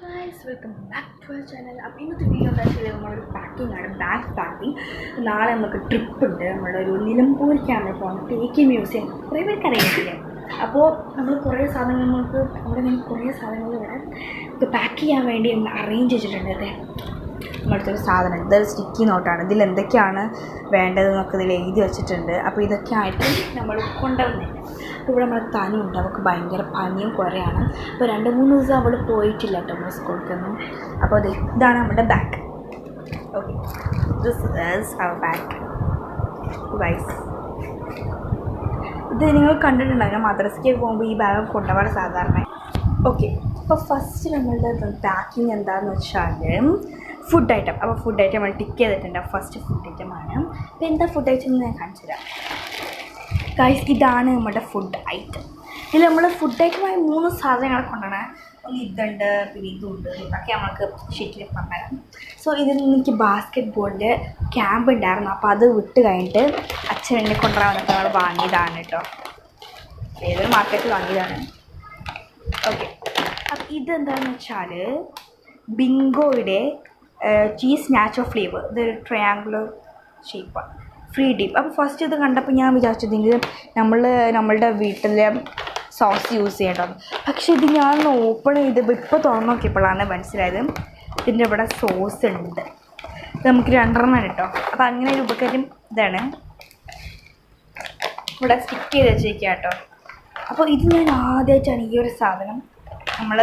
Guys welcome back to our channel. അപ്പോൾ ഇന്നത്തെ video എന്താ വെച്ചാൽ നമ്മളൊരു പാക്കിംഗ് ആണ്, ബാഗ് പാക്കിംഗ്. നാളെ നമുക്ക് ട്രിപ്പ് ഉണ്ട്. നമ്മളൊരു നിലമ്പൂരിക്കാണ് നമ്മൾ പോകുന്നത്, തേക്കി മ്യൂസിയം. കുറേ പേർക്ക് അറിയത്തില്ല. അപ്പോൾ നമ്മൾ കുറേ സാധനങ്ങൾ നമുക്ക് അവിടെ നിന്ന് കുറേ സാധനങ്ങൾ ഇവിടെ ഇത് പാക്ക് ചെയ്യാൻ വേണ്ടി നമ്മൾ അറേഞ്ച് ചെയ്തിട്ടുണ്ട്. അതെ, നമ്മളടുത്തൊരു സാധനം, ഇതൊരു സ്റ്റിക്കി നോട്ടാണ്. ഇതിൽ എന്തൊക്കെയാണ് വേണ്ടതെന്നൊക്കെ ഇതിൽ എഴുതി വെച്ചിട്ടുണ്ട്. അപ്പോൾ ഇതൊക്കെ ആയിട്ട് നമ്മൾ കൊണ്ടുവന്നത്. അപ്പോൾ ഇവിടെ നമ്മളെ തനുണ്ട്, അവൾക്ക് ഭയങ്കര പനിയും കുറയാണ്. അപ്പോൾ 2-3 ദിവസം അവൾ പോയിട്ടില്ല കേട്ടോ നമ്മൾ സ്കൂളിലേക്കൊന്നും. അപ്പോൾ അതെ, ഇതാണ് നമ്മുടെ bag. Okay, this is our bag guys. ഇത് നിങ്ങൾ കണ്ടിട്ടുണ്ടാകും, മദ്രസയ്ക്ക് പോകുമ്പോൾ ഈ ബാഗ് കൊണ്ടുപോകാൻ സാധാരണ. ഓക്കെ, അപ്പോൾ ഫസ്റ്റ് നമ്മളുടെ പാക്കിങ് എന്താണെന്ന് വെച്ചാൽ ഫുഡ് ഐറ്റം. അപ്പോൾ ഫുഡ് ഐറ്റം നമ്മൾ ടിക്ക് ചെയ്തിട്ടുണ്ട്. ഫസ്റ്റ് ഫുഡ് ഐറ്റമാണ്. അപ്പോൾ എന്താ ഫുഡ് ഐറ്റം എന്ന് ഞാൻ കാണിച്ചു തരാം ഗൈസ്. ഇതാണ് നമ്മുടെ ഫുഡ് ഐറ്റം. ഇതിൽ നമ്മൾ ഫുഡ് ഐറ്റമായ 3 സാധനങ്ങൾ കൊണ്ടാണ്. ഒന്ന് ഇതുണ്ട്, പിന്നെ ഇതുണ്ട്. ഇതൊക്കെ നമ്മൾക്ക് ഷീറ്റിൽ പറഞ്ഞുതരാം. സോ ഇതിൽ നിന്ന് എനിക്ക് ബാസ്കറ്റ് ബോളിൻ്റെ ക്യാമ്പ് ഉണ്ടായിരുന്നു. അപ്പോൾ അത് വിട്ട് കഴിഞ്ഞിട്ട് അച്ഛൻ എന്നെ കൊണ്ടുവരാൻ വന്നപ്പോൾ നമ്മൾ വാങ്ങിയതാണ് കേട്ടോ. ഏതൊരു മാർക്കറ്റിൽ വാങ്ങിയതാണ്. ഓക്കെ, അപ്പം ഇതെന്താണെന്ന് വെച്ചാൽ ബിങ്കോയുടെ ചീസ് നാച്ചോ ഫ്ലേവർ. ഇതൊരു ട്രയാങ്കുലർ ഷേപ്പാണ്, ഫ്രീ ഡിപ്പ്. അപ്പോൾ ഫസ്റ്റ് ഇത് കണ്ടപ്പോൾ ഞാൻ വിചാരിച്ചതെങ്കിൽ നമ്മളുടെ വീട്ടിലെ സോസ് യൂസ് ചെയ്യേണ്ടത്. പക്ഷേ ഇത് ഞാൻ ഓപ്പൺ ചെയ്തപ്പോൾ ഇപ്പോൾ തുറന്നു നോക്കിയപ്പോഴാണ് മനസ്സിലായത് ഇതിൻ്റെ ഇവിടെ സോസ് ഉണ്ട്. ഇത് നമുക്ക് 2 കേട്ടോ. അപ്പോൾ അങ്ങനെ ഒരു ഉപകാരം ഇതാണ് ഇവിടെ സ്റ്റിക്ക് ചെയ്ത് വെച്ചേക്കുക കേട്ടോ. അപ്പോൾ ഇത് ഞാൻ ആദ്യമായിട്ടാണ് ഈ ഒരു സാധനം നമ്മൾ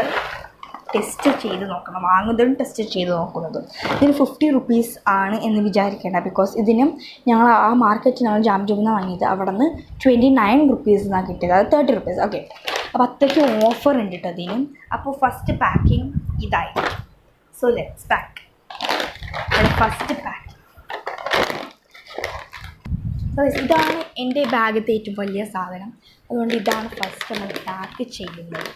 ടെസ്റ്റ് ചെയ്ത് നോക്കണം, വാങ്ങുന്നതും ടെസ്റ്റ് ചെയ്ത് നോക്കുന്നതും. ഇതിന് 50 റുപ്പീസ് ആണ് എന്ന് വിചാരിക്കേണ്ട. ബിക്കോസ് ഇതിനും ഞങ്ങൾ ആ മാർക്കറ്റിനാണ് ജാംജൂമിൽ വാങ്ങിയത്. അവിടെ നിന്ന് 29 റുപ്പീസ് എന്നാണ് കിട്ടിയത്, അത് 30 റുപ്പീസ്. ഓക്കെ, അപ്പോൾ അത്രയ്ക്ക് ഓഫർ ഉണ്ട് കേട്ടോ അതിനും. അപ്പോൾ ഫസ്റ്റ് പാക്കിങ് ഇതായി. So let's pack. First pack ഇതാണ് എൻ്റെ ബാഗത്തെ ഏറ്റവും വലിയ സാധനം. അതുകൊണ്ട് ഇതാണ് ഫസ്റ്റ് നമ്മൾ പാക്ക് ചെയ്യുന്നത്.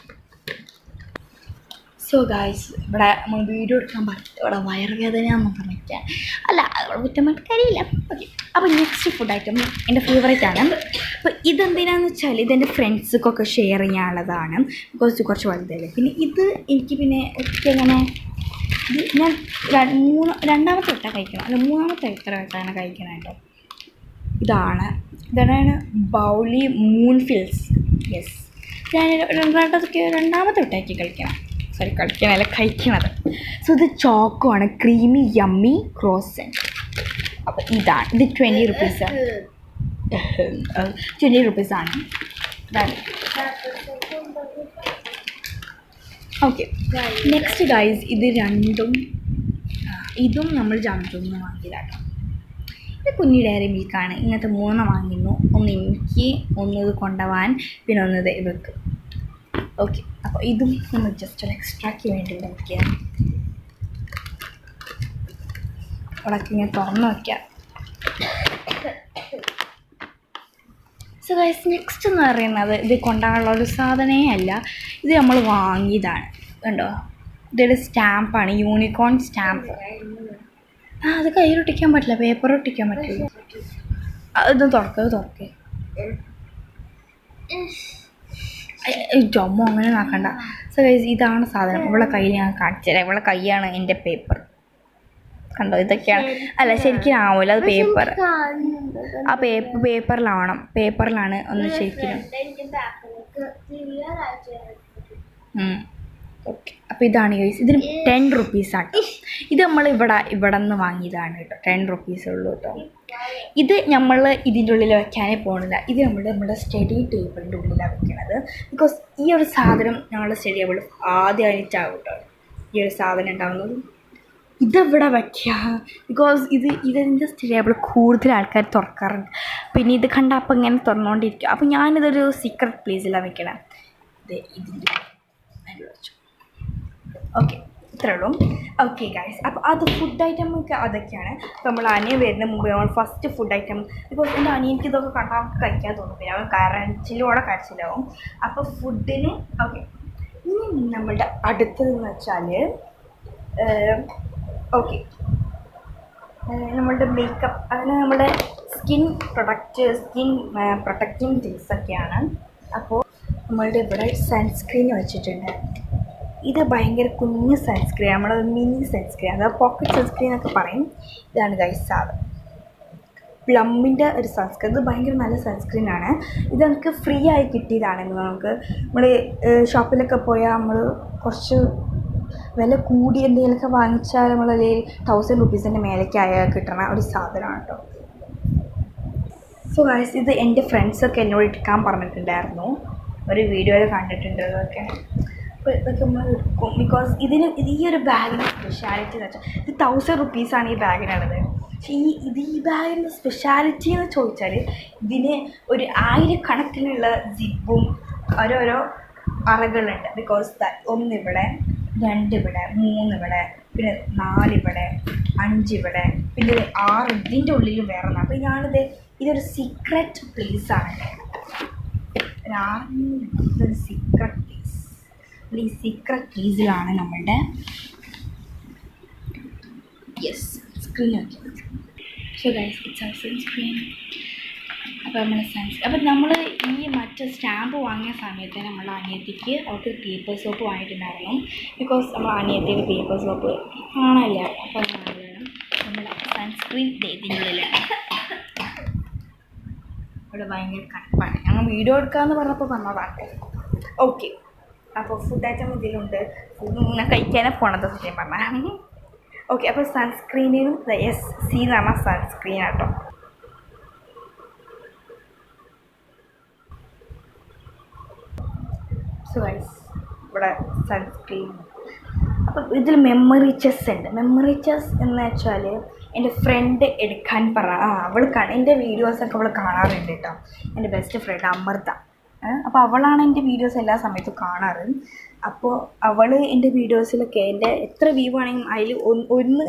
സോ ഗായ്സ്, ഇവിടെ നമ്മൾ വീഡിയോ എടുക്കാൻ പറ്റും. ഇവിടെ വയറുവേദനയാണെന്ന് പറഞ്ഞിരിക്കാൻ അല്ല, കുറ്റം കാര്യമില്ല. ഓക്കെ, അപ്പോൾ നെക്സ്റ്റ് ഫുഡ് ഐറ്റം എൻ്റെ ഫേവറേറ്റാണ്. അപ്പോൾ ഇതെന്തിനാന്ന് വെച്ചാൽ ഇതെൻ്റെ ഫ്രണ്ട്സൊക്കെ ഷെയർ ചെയ്യാനുള്ളതാണ്. ബിക്കോസ് കുറച്ച് വലുതല്ലേ. പിന്നെ ഇത് എനിക്ക് പിന്നെ എങ്ങനെ ഇത് ഞാൻ രണ്ടാമത്തെ വട്ടം കഴിക്കണം, അല്ല 3ാമത്തെ വട്ടമാണ് കഴിക്കണം കേട്ടോ. ഇതാണ് ബൗളി മൂൺഫിൽസ്. യെസ്, ഞാൻ രണ്ടാമത്തെ വട്ടമാക്കി കഴിക്കണം. സോറി, കളിക്കാനല്ല, കഴിക്കണത്. സോ ഇത് ചോക്കോ ആണ്, ക്രീമി യമ്മി ക്രോസൻ. അപ്പോൾ ഇതാണ്, ഇത് 20 റുപ്പീസാണ്. 20 റുപ്പീസാണ്. ഓക്കെ, നെക്സ്റ്റ് ഗൈസ്, ഇതും നമ്മൾ ജാംജൂമിൽ വാങ്ങിയതാട്ടോ. ഇത് കുഞ്ഞി ഡയറി മിൽക്കാണ്. ഇങ്ങനത്തെ 3 വാങ്ങിയിരുന്നു. ഒന്ന് എനിക്ക്, ഒന്ന് ഇത് കൊണ്ടുപോകാൻ, പിന്നെ ഒന്ന് ഇത് ഇവർക്ക്. ഓക്കെ, അപ്പോൾ ഇതും നമ്മൾ ജസ്റ്റ് ഒരു എക്സ്ട്രാക്ക് വേണ്ടി വയ്ക്കുക. അവിടേക്ക് ഇങ്ങനെ തുറന്ന് വയ്ക്കാം. സോ ഗൈസ്, നെക്സ്റ്റ് എന്ന് പറയുന്നത് ഇത് കൊണ്ടുപോകാനുള്ള ഒരു സാധനമേ അല്ല, ഇത് നമ്മൾ വാങ്ങിയതാണ്. കണ്ടോ, ഇതൊരു സ്റ്റാമ്പാണ്, യൂണിക്കോൺ സ്റ്റാമ്പ്. അത് കയ്യിലൊട്ടിക്കാൻ പറ്റില്ല, പേപ്പർ ഒട്ടിക്കാൻ പറ്റില്ല. ഇത് തുറക്കേ ജൊമ്മോ അങ്ങനെ നോക്കണ്ട. സോ ഗൈസ്, ഇതാണ് സാധനം. ഇവളെ കയ്യിൽ ഞാൻ കാണിച്ചു തരാം. ഇവളെ കൈയാണ് എൻ്റെ പേപ്പർ. കണ്ടോ, ഇതൊക്കെയാണ്. അല്ല, ശരിക്കും ആവില്ല, അത് പേപ്പർ. ആ പേപ്പറിലാണ് ഒന്ന് ശരിക്കും. ഓക്കെ, അപ്പോൾ ഇതാണ് ഗൈസ്. ഇതിന് 10 റുപ്പീസാണ്. ഇത് നമ്മൾ ഇവിടെ നിന്ന് വാങ്ങിയതാണ് കേട്ടോ. 10 റുപ്പീസേ ഉള്ളൂ കേട്ടോ. ഇത് നമ്മൾ ഇതിൻ്റെ ഉള്ളിൽ വയ്ക്കാനേ പോകുന്നില്ല. ഇത് നമ്മുടെ സ്റ്റഡി ടേബിളിൻ്റെ ഉള്ളിലാണ് വെക്കുന്നത്. ബിക്കോസ് ഈ ഒരു സാധനം ഞങ്ങളുടെ സ്റ്റഡി ടേബിൾ ആദ്യമായിട്ടാവും കേട്ടോ ഈ ഒരു സാധനം ഉണ്ടാകുന്നത്. ഇതെവിടെ വയ്ക്കുക, ബിക്കോസ് ഇതിൻ്റെ സ്റ്റഡി ടേബിൾ കൂടുതൽ ആൾക്കാർ തുറക്കാറുണ്ട്. പിന്നെ ഇത് കണ്ട അപ്പം ഇങ്ങനെ തുറന്നുകൊണ്ടിരിക്കുക. അപ്പോൾ ഞാനിതൊരു സീക്രട്ട് പ്ലേസിലാണ് വെക്കണം. ഇതിൻ്റെ വെച്ചു. ഓക്കെ, ഇത്രേ ഉള്ളൂ. ഓക്കെ ഗൈസ്, അപ്പോൾ അത് ഫുഡ് ഐറ്റം ഒക്കെ അതൊക്കെയാണ്. അപ്പോൾ നമ്മൾ അനിയൻ വരുന്ന മുമ്പ് നമ്മൾ ഫസ്റ്റ് ഫുഡ് ഐറ്റം, ബിക്കോസ് എൻ്റെ അനിയനിക്ക് ഇതൊക്കെ കണ്ടാൽ നമുക്ക് കഴിക്കാൻ തോന്നും. പിന്നെ അവൻ കരച്ചിലാവും. അപ്പോൾ ഫുഡിന് ഓക്കെ. ഇനി നമ്മളുടെ അടുത്തതെന്ന് വെച്ചാൽ ഓക്കെ, നമ്മളുടെ മേക്കപ്പ്, അങ്ങനെ നമ്മുടെ സ്കിൻ പ്രൊട്ടക്റ്റിംഗ് തിങ്സൊക്കെയാണ്. അപ്പോൾ നമ്മളുടെ ഇവിടെ സൺസ്ക്രീൻ വെച്ചിട്ടുണ്ട്. ഇത് ഭയങ്കര കുഞ്ഞ് സൺസ്ക്രീൻ, നമ്മുടെ മിനി സൺസ്ക്രീൻ, അതായത് പോക്കറ്റ് സൺസ്ക്രീൻ എന്നൊക്കെ പറയും. ഇതാണ് ഗൈസ് സാധനം, പ്ലമ്മിൻ്റെ ഒരു സൺസ്ക്രീൻ. ഇത് ഭയങ്കര നല്ല സൺസ്ക്രീനാണ്. ഇത് നമുക്ക് ഫ്രീ ആയി കിട്ടിയതാണ്. നമുക്ക് നമ്മൾ ഷോപ്പിലൊക്കെ പോയാൽ നമ്മൾ കുറച്ച് വില കൂടി എന്തെങ്കിലുമൊക്കെ വാങ്ങിച്ചാൽ നമ്മളൊരു 1000 റുപ്പീസിൻ്റെ മേലേക്കായ കിട്ടണ ഒരു സാധനമാണ് കേട്ടോ. സോ ഗൈസ്, ഇത് എൻ്റെ ഫ്രണ്ട്സൊക്കെ എന്നോട് എടുക്കാൻ പറഞ്ഞിട്ടുണ്ടായിരുന്നു, ഒരു വീഡിയോയിൽ കണ്ടിട്ടുണ്ട് ഇതൊക്കെ. അപ്പോൾ ഇതൊക്കെ നമ്മൾ എടുക്കും. ബിക്കോസ് ഈ ഒരു ബാഗിന് സ്പെഷ്യാലിറ്റി എന്ന് വെച്ചാൽ ഇത് 1000 റുപ്പീസാണ് ഈ ബാഗിനുള്ളത്. പക്ഷേ ഈ ബാഗിൻ്റെ സ്പെഷ്യാലിറ്റി എന്ന് ചോദിച്ചാൽ ഇതിന് ഒരു 1000 കണക്കിനുള്ള സിപ്പും ഓരോരോ അറകളുണ്ട്. ബിക്കോസ് ഒന്നിവിടെ, 2 ഇവിടെ, 3 ഇവിടെ, പിന്നെ 4 ഇവിടെ, 5 ഇവിടെ, പിന്നെ 6 ഇതിൻ്റെ ഉള്ളിൽ വേറെ. അപ്പോൾ ഇതൊരു സീക്രട്ട് പ്ലേസാണ്. ഇതൊരു സീക്രട്ട് പ്ലേസ്. ഈ സീക്രട്ട് പ്ലേസിലാണ് നമ്മളുടെ സ്ക്രീൻ ഒക്കെ. So guys, it's our sunscreen. അപ്പോൾ നമ്മൾ ഈ മറ്റേ സ്റ്റാമ്പ് വാങ്ങിയ സമയത്ത് നമ്മുടെ അനിയത്തിക്ക് അവർക്ക് പേപ്പർ സോപ്പ് വാങ്ങിയിട്ടുണ്ടായിരുന്നു. ബിക്കോസ് നമ്മൾ അനിയത്തിയുടെ പേപ്പർ സോപ്പ് കാണാനില്ല. അപ്പോൾ നമ്മുടെ സൺസ്ക്രീൻ ഇതിൻ്റെ ഉള്ളിലാണ്. ഇവിടെ ഭയങ്കര കണപ്പാണ്. ഞങ്ങൾ വീഡിയോ എടുക്കാമെന്ന് പറഞ്ഞപ്പോൾ വന്നതാണ്. ഓക്കെ, അപ്പോൾ ഫുഡ് ഐറ്റം ഇതിലുണ്ട്. ഫുഡ് ഇങ്ങനെ കഴിക്കാനേ പോണത് സത്യം പറഞ്ഞാൽ. ഓക്കെ, അപ്പോൾ സൺസ്ക്രീനിനും SC എന്ന് പറഞ്ഞാൽ സൺസ്ക്രീൻ ആട്ടോ. സോ ഗൈസ്, ഇവിടെ സൺസ്ക്രീൻ. അപ്പോൾ ഇതിൽ മെമ്മറി ചെസ് ഉണ്ട്. മെമ്മറി ചെസ് എന്ന് വെച്ചാൽ എൻ്റെ ഫ്രണ്ട് എടുക്കാൻ അവൾ എൻ്റെ വീഡിയോസൊക്കെ അവൾ കാണാറുണ്ട് കേട്ടോ. എൻ്റെ ബെസ്റ്റ് ഫ്രണ്ട് അമൃത. അപ്പോൾ അവളാണ് എൻ്റെ വീഡിയോസ് എല്ലാ സമയത്തും കാണാറ്. അപ്പോൾ അവൾ എൻ്റെ വീഡിയോസിലൊക്കെ എൻ്റെ എത്ര വ്യൂ ആണെങ്കിലും അതിൽ ഒന്ന്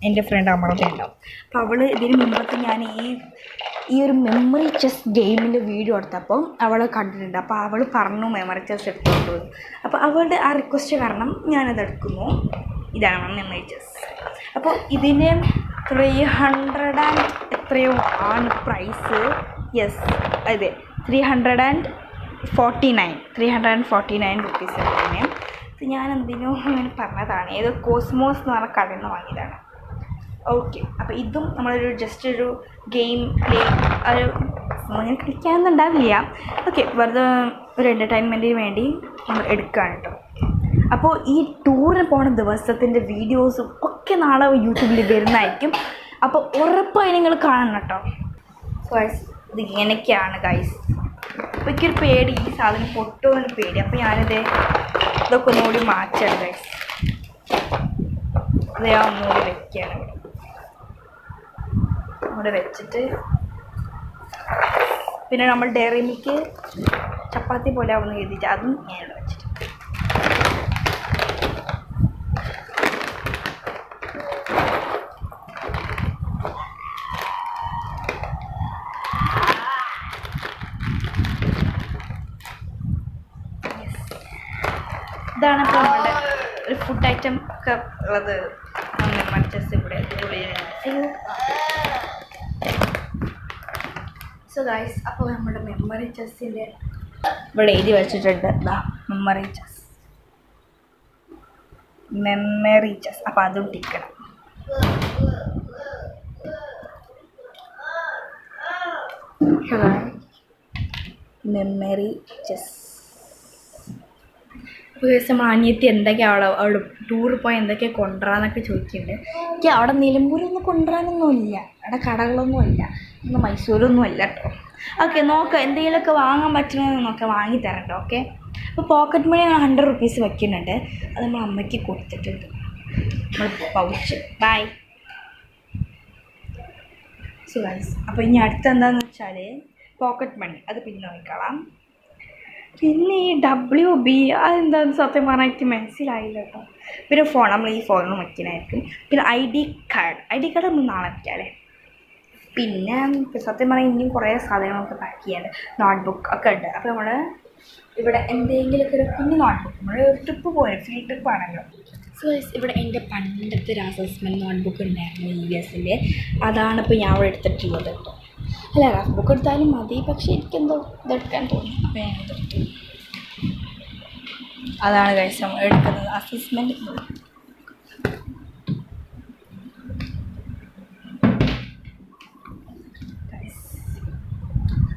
എൻ്റെ ഫ്രണ്ട് അമൃത ഉണ്ടാവും. അപ്പോൾ അവൾ ഇതിന് മുമ്പത്തെ ഞാൻ ഈ ഒരു മെമ്മറി ചെസ് ഗെയിമിൻ്റെ വീഡിയോ എടുത്തപ്പോൾ അവൾ കണ്ടിട്ടുണ്ട്. അപ്പോൾ അവൾ പറഞ്ഞു മെമ്മറി ചെസ് എടുത്തോണ്ട്. അപ്പോൾ അവളുടെ ആ റിക്വസ്റ്റ് കാരണം ഞാനത് എടുക്കുന്നു. ഇതാണ് മെമ്മറി ചെസ്. അപ്പോൾ ഇതിന് 300 എത്രയോ ആണ് പ്രൈസ്. അതെ, 349 റുപ്പീസ് തന്നെ. ഇത് ഞാൻ എന്തിനോ അങ്ങനെ പറഞ്ഞതാണ്. ഏതോ കോസ്മോസ് എന്ന് പറഞ്ഞ കടയിൽ നിന്ന് വാങ്ങിയതാണ്. ഓക്കെ, അപ്പോൾ ഇതും നമ്മളൊരു ജസ്റ്റ് ഒരു ഗെയിം പ്ലേ ഒരു അങ്ങനെ കളിക്കാനൊന്നും ഉണ്ടാവില്ല. ഓക്കെ, വെറുതെ ഒരു എൻ്റർടൈൻമെൻറ്റിന് വേണ്ടി നമ്മൾ എടുക്കുകയാണ് കേട്ടോ. അപ്പോൾ ഈ ടൂറിന് പോണ ദിവസത്തിൻ്റെ വീഡിയോസും ഒക്കെ നാളെ യൂട്യൂബിൽ വരുന്നതായിരിക്കും. അപ്പോൾ ഉറപ്പായി നിങ്ങൾ കാണണം കേട്ടോ. സോ ഗൈസ്, ഇത് ഇങ്ങനെയൊക്കെയാണ് ഗൈസ്. അപ്പോൾ എനിക്കൊരു പേടി, ഈ സാധനം പൊട്ടുമെന്നൊരു പേടി. അപ്പോൾ ഇതൊക്കെ ഒന്നുകൂടി മാറ്റാണ് ഗൈസ്. ഇത് ഞാൻ ഒന്നുകൂടി വെക്കുകയാണ് ഇവിടെ വെച്ചിട്ട്. പിന്നെ നമ്മൾ ഡയറി മിൽക്ക് ചപ്പാത്തി പോലെ ആവുന്ന എഴുതിയിട്ട് അതും ഞാൻ ഇവിടെ വെച്ചിട്ട്. ഇതാണ് ഇപ്പോൾ നമ്മുടെ ഒരു ഫുഡ് ഐറ്റം ഒക്കെ ഉള്ളത്. മറ്റസ് ഇവിടെ. സോ ഗൈസ്, അപ്പോൾ നമ്മുടെ മെമ്മറി ചെസ്സിൻ്റെ ഇവിടെ എഴുതി വെച്ചിട്ടുണ്ട്. Memory chess. അപ്പോൾ അതും ടിക്കണം. Memory chess. അപ്പോൾ ദിവസം നമ്മൾ അനിയത്തി എന്തൊക്കെയാണ് അവിടെ ടൂർ പോയി എന്തൊക്കെയാണ് കൊണ്ടുവരാന്നൊക്കെ ചോദിക്കുന്നുണ്ട്. എനിക്ക് അവിടെ നിലമ്പൂരൊന്നും കൊണ്ടുവരാനൊന്നുമില്ല, അവിടെ കടകളൊന്നുമില്ല, ഇന്ന് മൈസൂരൊന്നും അല്ല കേട്ടോ. ഓക്കെ, നോക്കാം എന്തെങ്കിലുമൊക്കെ വാങ്ങാൻ പറ്റണമെന്ന് നോക്കാം, വാങ്ങിത്തരണ്ടോ. ഓക്കെ, അപ്പോൾ പോക്കറ്റ് മണി 100 റുപ്പീസ് വയ്ക്കുന്നുണ്ട്. അത് നമ്മൾ അമ്മയ്ക്ക് കൊടുത്തിട്ടുണ്ട്. നമ്മൾ പൗച്ച് ബൈ. സോ ഗൈസ്, അപ്പോൾ ഇനി അടുത്തെന്താണെന്ന് വെച്ചാൽ പോക്കറ്റ് മണി, അത് പിന്നെ നോക്കിക്കോളാം. പിന്നെ ഈ WB അതെന്താണെന്ന് സത്യം പറഞ്ഞാൽ എനിക്ക് മനസ്സിലായില്ല കേട്ടോ. പിന്നെ ഫോൺ, നമ്മൾ ഈ ഫോണിൽ വയ്ക്കണമായിരിക്കും. പിന്നെ ID കാർഡ് നമ്മൾ നാളെ വയ്ക്കാം അല്ലേ. പിന്നെ സത്യം പറഞ്ഞാൽ ഇനിയും കുറേ സാധനങ്ങളൊക്കെ പാക്ക് ചെയ്യാണ്ട്, നോട്ട്ബുക്ക് ഒക്കെ ഉണ്ട്. അപ്പോൾ നമ്മൾ ഇവിടെ എന്തെങ്കിലുമൊക്കെ ഒരു കുഞ്ഞ് നോട്ട്ബുക്ക്, നമ്മൾ ഒരു ട്രിപ്പ് പോയത് ഫ്രീ ട്രിപ്പാണല്ലോ. സോ ഇവിടെ എൻ്റെ പണ്ടത്തെ ഒരു അസസ്മെൻറ്റ് നോട്ട്ബുക്ക് ഉണ്ടായിരുന്നു EVSൻ്റെ. അതാണ് ഇപ്പോൾ ഞാൻ അവിടെ എടുത്തിട്ടുള്ളത് കേട്ടോ. അല്ല, റഫ് ബുക്ക് എടുത്താലും മതി, പക്ഷേ എനിക്കെന്തോ ഇതെടുക്കാൻ തോന്നി, അപ്പോൾ ഞാൻ ഇതെടുത്തു. അതാണ് ഗൈസ് നമ്മൾ എടുക്കുന്നത് അസസ്മെൻറ്റ്.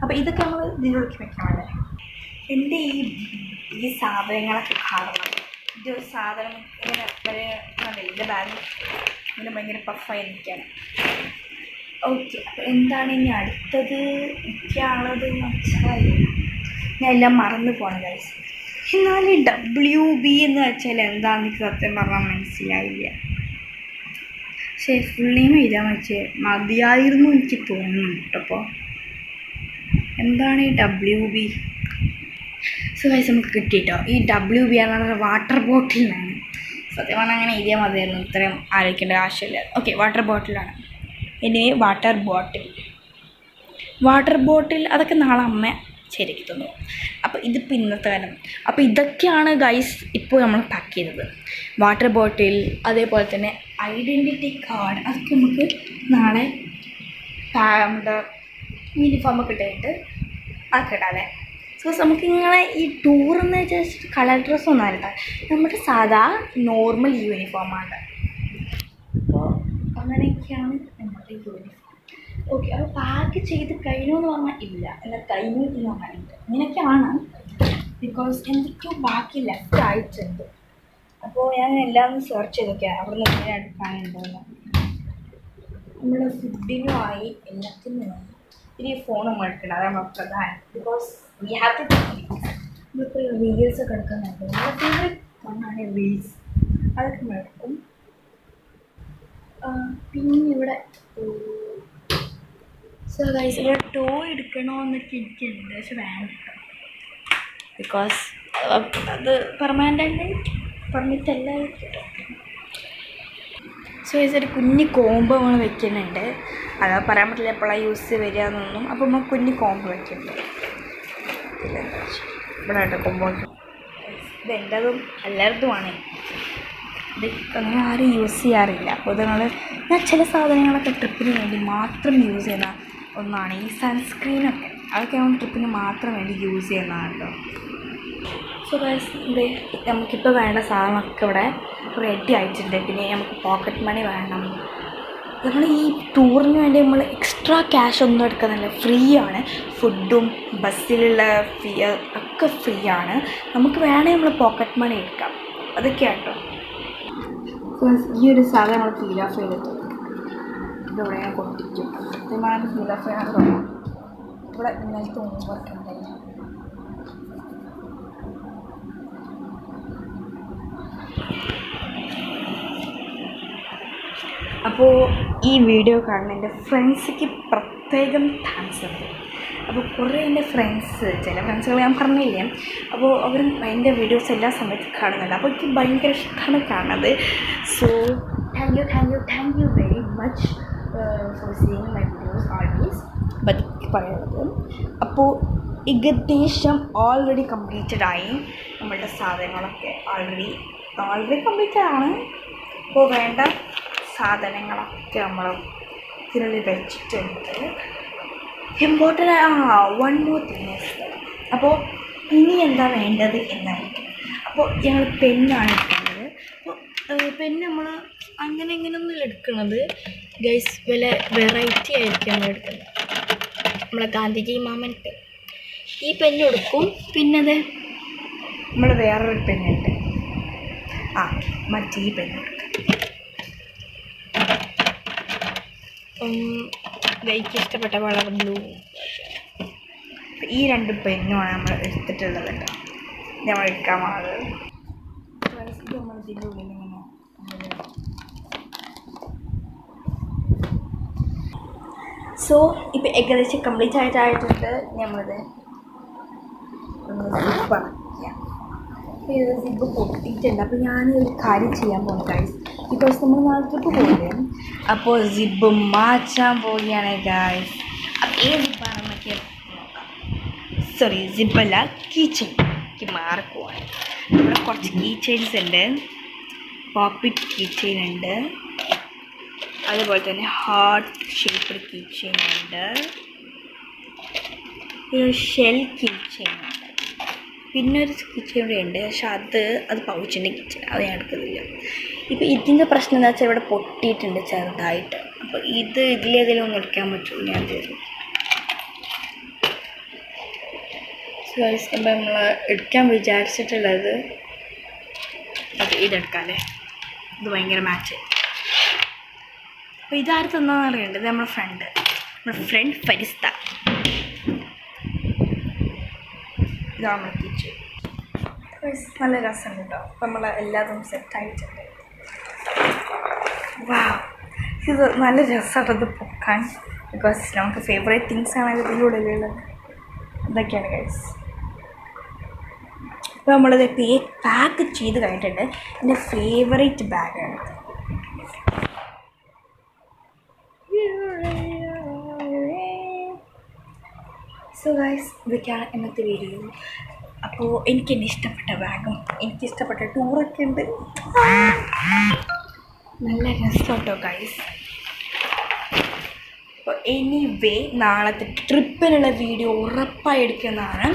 അപ്പോൾ ഇതൊക്കെ നമ്മൾ ഇതിനൊക്കെ വെക്കാമല്ലേ. എൻ്റെ ഈ സാധനങ്ങളൊക്കെ കാണുന്നത് ഇതൊരു സാധനം ഇങ്ങനെ വരെ എൻ്റെ ബാഗ് ഇങ്ങനെ ഭയങ്കര പഫായി നിൽക്കുകയാണ്. ഓക്കെ, അപ്പോൾ എന്താണ് ഇനി അടുത്തത് നിൽക്കാനുള്ളത് എന്ന് വെച്ചാൽ ഞാൻ എല്ലാം മറന്നു പോകണം ഗൈസ്. എന്നാൽ WB എന്ന് വെച്ചാൽ എന്താണെന്ന് എനിക്ക് സത്യം പറഞ്ഞാൽ മനസ്സിലായില്ല. പക്ഷേ ഫുൾ നെയിം എഴുതാൻ വെച്ചാൽ മതിയായിരുന്നു എനിക്ക് തോന്നുന്നു കേട്ടപ്പോൾ. എന്താണ് ഈ WB? സോ ഗൈസ് നമുക്ക് കിട്ടിയിട്ടോ. ഈ WB എന്നുള്ള വാട്ടർ ബോട്ടിലാണ്. സത്യം പറഞ്ഞാൽ അങ്ങനെ എഴുതിയാൽ മതിയായിരുന്നു, ഇത്രയും ആലോചിക്കേണ്ട ആവശ്യമില്ല. ഓക്കെ, വാട്ടർ ബോട്ടിലാണ്. ഇനി വാട്ടർ ബോട്ടിൽ അതൊക്കെ നാളെ അമ്മ ശരിയാക്കി തന്നു. അപ്പോൾ ഇതിപ്പോൾ ഇന്നത്തെ കാലം. അപ്പോൾ ഇതൊക്കെയാണ് ഗൈസ് ഇപ്പോൾ നമ്മൾ പാക്ക് ചെയ്തത്. വാട്ടർ ബോട്ടിൽ, അതേപോലെ തന്നെ ഐഡൻറ്റിറ്റി കാർഡ്, അതൊക്കെ നമുക്ക് നാളെ നമ്മുടെ യൂണിഫോമൊക്കെ ഇട്ടിട്ട് അതൊക്കെ ഇടാല്ലേ. സോ നമുക്കിങ്ങനെ ഈ ടൂറെന്ന് വെച്ചാൽ കളർ ഡ്രസ്സൊന്നും അല്ല, നമ്മുടെ സാധാ നോർമൽ യൂണിഫോമാണ്. അപ്പോൾ അങ്ങനെയൊക്കെയാണ് നമ്മുടെ യൂണിഫോം. ഓക്കെ, അപ്പോൾ പാക്ക് ചെയ്ത് കഴിഞ്ഞു എന്ന് പറഞ്ഞാൽ ഇല്ല, എന്നാൽ കഴിഞ്ഞു എന്ന് പറഞ്ഞാൽ ഇല്ല. ഇങ്ങനെയൊക്കെയാണ്, ബിക്കോസ് എന്തൊക്കെയോ ബാക്കി ലെഫ്റ്റ് ആയിട്ടുണ്ട്. അപ്പോൾ ഞാൻ എല്ലാം സെർച്ച് ചെയ്തൊക്കെയാണ് അവിടെ നിന്ന് ഇങ്ങനെ എടുക്കാനുണ്ടോന്ന്. നമ്മുടെ ഫുഡിനുമായി എല്ലാത്തിനുമായി ഇനി ഫോൺ നമ്മൾ എടുക്കണം, അതാണ് നമ്മൾ പ്രധാനം. ബിക്കോസ് വി ഹാവ് ടു നമ്മളിപ്പോൾ റീൽസൊക്കെ എടുക്കുന്നുണ്ട്. നമ്മുടെ ഫേവറേറ്റ് ഒന്നാണ് റീൽസ്, അതൊക്കെ നമ്മൾ എടുക്കും. പിന്നെ ഇവിടെ സോ ഗൈസ് ഇവിടെ എടുക്കണമെന്നൊക്കെ എനിക്കുണ്ട്, പക്ഷെ വേണ്ട, ബിക്കോസ് അത് പെർമിറ്റല്ല. സോ ഗൈസ് ഒരു കുഞ്ഞ് കോംബോ നമ്മൾ വെക്കുന്നുണ്ട്. അത് പറയാൻ പറ്റില്ല എപ്പോഴാണ് യൂസ് വരിക എന്നൊന്നും. അപ്പോൾ നമ്മൾ കുഞ്ഞ് കോംബോ വെക്കുന്നുണ്ട്. ഇവിടെ കേട്ടോ കോംബോ. ഇതെൻ്റെതും എല്ലാവരുടെതുമാണ്. ഇത് അങ്ങനെ ആരും യൂസ് ചെയ്യാറില്ല. അപ്പോൾ ഇത് ഞാൻ ചില സാധനങ്ങളൊക്കെ ട്രിപ്പിന് വേണ്ടി മാത്രം യൂസ് ചെയ്യുന്ന ഒന്നാണ് ഈ സൺസ്ക്രീനൊക്കെ. അതൊക്കെ നമ്മൾ ട്രിപ്പിന് മാത്രം വേണ്ടി യൂസ് ചെയ്യുന്നതാണ് കേട്ടോ. സോ ഗൈസ് ഇത് നമുക്കിപ്പോൾ വേണ്ട സാധനമൊക്കെ ഇവിടെ റെഡി ആയിട്ടുണ്ട്. പിന്നെ നമുക്ക് പോക്കറ്റ് മണി വേണം. നമ്മൾ ഈ ടൂറിന് വേണ്ടി നമ്മൾ എക്സ്ട്രാ ക്യാഷ് ഒന്നും എടുക്കുന്നില്ല, ഫ്രീ ആണ്. ഫുഡും ബസ്സിലുള്ള ഫീ ഒക്കെ ഫ്രീ ആണ്. നമുക്ക് വേണമെങ്കിൽ നമ്മൾ പോക്കറ്റ് മണി എടുക്കാം, അതൊക്കെയാണ് കേട്ടോ. ഈ ഒരു സാധനം നമ്മൾ ഫീൽ ഓഫ് ചെയ്തിട്ട് ഇതിവിടെ ഞാൻ കൊട്ടിക്കും. സത്യമാണ് ഫീൽ ഓഫ് ചെയ്യാൻ തുടങ്ങും. ഇവിടെ ഇന്നലത്തെ ഹോംവർക്ക് ഉണ്ടായി. അപ്പോൾ ഈ വീഡിയോ കാണുന്ന എൻ്റെ ഫ്രണ്ട്സിക്ക് പ്രത്യേകം താങ്ക്സ് ഉണ്ട്. അപ്പോൾ കുറേ എൻ്റെ ഫ്രണ്ട്സ്, ചില ഫ്രണ്ട്സുകൾ ഞാൻ പറഞ്ഞില്ലേ, അപ്പോൾ അവർ എൻ്റെ വീഡിയോസ് എല്ലാ സമയത്തും കാണുന്നുണ്ട്. അപ്പോൾ എനിക്ക് ഭയങ്കര ഇഷ്ടമാണ് കാണുന്നത്. So thank you very much for seeing my videos always. But പറയുന്നത് അപ്പോൾ ഏകദേശം ഓൾറെഡി കംപ്ലീറ്റഡ് ആയി. നമ്മളുടെ സാധനങ്ങളൊക്കെ ഓൾറെഡി കംപ്ലീറ്റഡ് ആണ്. അപ്പോൾ വേണ്ട സാധനങ്ങളൊക്കെ നമ്മൾ ഇതിനുള്ളിൽ വെച്ചിട്ടുണ്ട്. Important one more thing. അപ്പോൾ ഇനി എന്താ വേണ്ടത് എന്നായിരിക്കും. അപ്പോൾ ഞങ്ങൾ പെന്നാണ് എടുക്കുന്നത്. അപ്പോൾ പെന്ന് നമ്മൾ അങ്ങനെ ഇങ്ങനെയൊന്നും എടുക്കുന്നത് ഗൈസ്, വല്ല വെറൈറ്റി ആയിരിക്കും നമ്മൾ എടുക്കുന്നത്. നമ്മളെ ഗാന്ധിജി മാമൻ്റെ ഈ പെന്ന് എടുക്കും. പിന്നെ നമ്മൾ വേറൊരു പെന്നുണ്ട്, മറ്റേ ഈ പെന്ന് എടുക്കും. എനിക്ക് ഇഷ്ടപ്പെട്ട കളർ ബ്ലൂ. ഈ രണ്ട് പെന്നുമാണ് നമ്മൾ എടുത്തിട്ടുള്ളത് കേട്ടോ. നമ്മൾ എടുക്കാൻ പോകുന്നത് ഇത് നമ്മൾ ഇതിൻ്റെ ഉള്ളിൽ ഇങ്ങനെ. സോ ഇപ്പോൾ ഏകദേശം കംപ്ലീറ്റ് ആയിട്ടുണ്ട്. നമ്മളിത് പറയാം. ഇത് സിബ് പൊട്ടിയിട്ടുണ്ട്. അപ്പോൾ ഞാൻ ഒരു കാര്യം ചെയ്യാൻ പോകുന്നു ഗൈസ്, ബിക്കോസ് നമ്മൾ നാളെ ട്രിപ്പ് പോകില്ലേ. അപ്പോൾ സിബ് മാറ്റാൻ പോവുകയാണ് ഗൈസ്. ഏത് സിബാണെന്നൊക്കെ നോക്കാം. സോറി, സിബല്ല, കീ ചെയിൻ മാർക്കുവാണ്. ഇവിടെ കുറച്ച് കീ ചെയിൻസ് ഉണ്ട്. പോപ്പിറ്റ് കീ ചെയിൻ ഉണ്ട്, അതുപോലെ തന്നെ ഹാർട്ട് ഷേപ്ഡ് കീ ചെയിൻ ഉണ്ട്, ഒരു ഷെൽ കീ ചെയിൻ ഉണ്ട്. പിന്നെ ഒരു കിച്ചൺ ഇവിടെ ഉണ്ട്, പക്ഷെ അത് പൗച്ചിൻ്റെ കിച്ചൺ, അത് ഞാൻ എടുക്കുന്നില്ല. ഇപ്പോൾ ഇതിൻ്റെ പ്രശ്നം എന്താ വെച്ചാൽ ഇവിടെ പൊട്ടിയിട്ടുണ്ട് ചെറുതായിട്ട്. അപ്പോൾ ഇതിലേതെങ്കിലും ഒന്നും എടുക്കാൻ പറ്റുള്ളൂ ഞാൻ തരും. അപ്പോൾ നമ്മൾ എടുക്കാൻ വിചാരിച്ചിട്ടുള്ളത് അത് ഇതെടുക്കാമല്ലേ, ഇത് ഭയങ്കര മാച്ച്. അപ്പോൾ ഇതാര് തന്നാന്ന് അറിയേണ്ടത്, നമ്മുടെ ഫ്രണ്ട് ഫരിസ്ത. ഇതാണ് നമ്മൾ കിച്ചൺ. നല്ല രസമുണ്ട് കേട്ടോ. അപ്പോൾ നമ്മൾ എല്ലാതും സെറ്റായിട്ടുണ്ട്. വാ, ഇത് നല്ല രസമായിട്ടത് പൊക്കാൻ, ബിക്കോസ് നമുക്ക് ഫേവറേറ്റ് തിങ്സ് ആണ് ഇതിൻ്റെ ഉള്ളിലുള്ളത്. ഇതൊക്കെയാണ് ഗൈസ്. അപ്പോൾ നമ്മളത് പാക്ക് ചെയ്ത് കഴിഞ്ഞിട്ടുണ്ട്. എൻ്റെ ഫേവറേറ്റ് ബാഗാണ്. സോ ഗൈസ്, ഇതൊക്കെയാണ് ഇന്നത്തെ വീഡിയോ. അപ്പോൾ എനിക്കെന്നെ ഇഷ്ടപ്പെട്ട ബാഗും എനിക്കിഷ്ടപ്പെട്ട ടൂറൊക്കെ ഉണ്ട്. നല്ല രസമാട്ടോ ഗൈസ്. അപ്പോൾ എനിവേ നാളത്തെ ട്രിപ്പിനുള്ള വീഡിയോ ഉറപ്പായി എടുക്കുന്നതാണ്.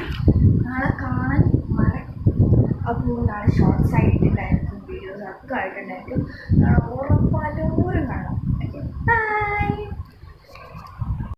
നാളെ കാണാൻ അപ്പോൾ നാളെ ഷോർട്സ് ആയിട്ടുണ്ടായിരിക്കും, വീഡിയോസ് ഒക്കെ ആയിട്ടുണ്ടായിരിക്കും. നാളെ ഉറപ്പാലും കാണാം.